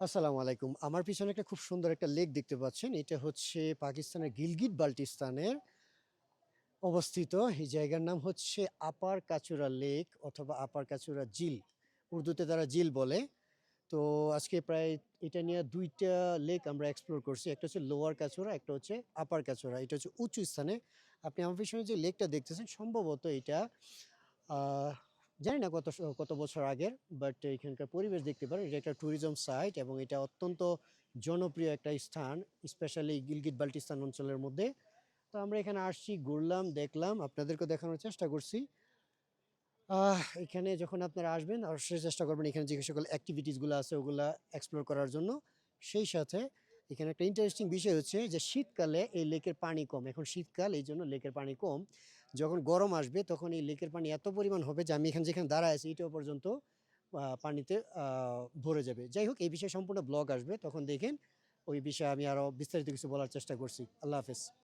আসসালামু আলাইকুম। আমার পিছনে একটা খুব সুন্দর একটা লেক দেখতে পাচ্ছেন। এটা হচ্ছে পাকিস্তানের গিলগিট বাল্টিস্তানের অবস্থিত। এই জায়গার নাম হচ্ছে আপার কাচুরা লেক অথবা আপার কাচুরা ঝিল। উর্দুতে তারা ঝিল বলে। তো আজকে প্রায় এটা নিয়ে ২ টা লেক আমরা এক্সপ্লোর করছি। একটা হচ্ছে লোয়ার কাচুরা, একটা হচ্ছে আপার কাচুরা। এটা হচ্ছে উঁচু স্থানে। আপনি আমার পিছনে যে লেকটা দেখতেছেন সম্ভবত এটা আ জানি না কত বছর আগের, বাট এখানকার পরিবেশ দেখতে পারেন। এটা একটা ট্যুরিজম সাইট এবং এটা অত্যন্ত জনপ্রিয় একটা স্থান, স্পেশালি গিলগিট-বাল্টিস্তান অঞ্চলের মধ্যে। তো আমরা এখানে আসছি, ঘুরলাম, দেখলাম, আপনাদেরকেও দেখানোর চেষ্টা করছি। এখানে যখন আপনারা আসবেন অবশ্যই চেষ্টা করবেন এখানে যে সকল অ্যাক্টিভিটিস গুলো আছে ওগুলা এক্সপ্লোর করার জন্য। সেই সাথে এখানে একটা ইন্টারেস্টিং বিষয় হচ্ছে যে শীতকালে এই লেকের পানি কম। এখন শীতকাল এইজন্য লেকের পানি কম। যখন গরম আসবে তখন এই লেকের পানি এত পরিমাণ হবে যে আমি যেখানে দাঁড়ায় আছি এটাও পর্যন্ত পানিতে ভরে যাবে। যাই হোক এই বিষয়ে সম্পূর্ণ ব্লগ আসবে তখন দেখেন। ওই বিষয়ে আমি আরো বিস্তারিত কিছু বলার চেষ্টা করছি। আল্লাহ হাফেজ।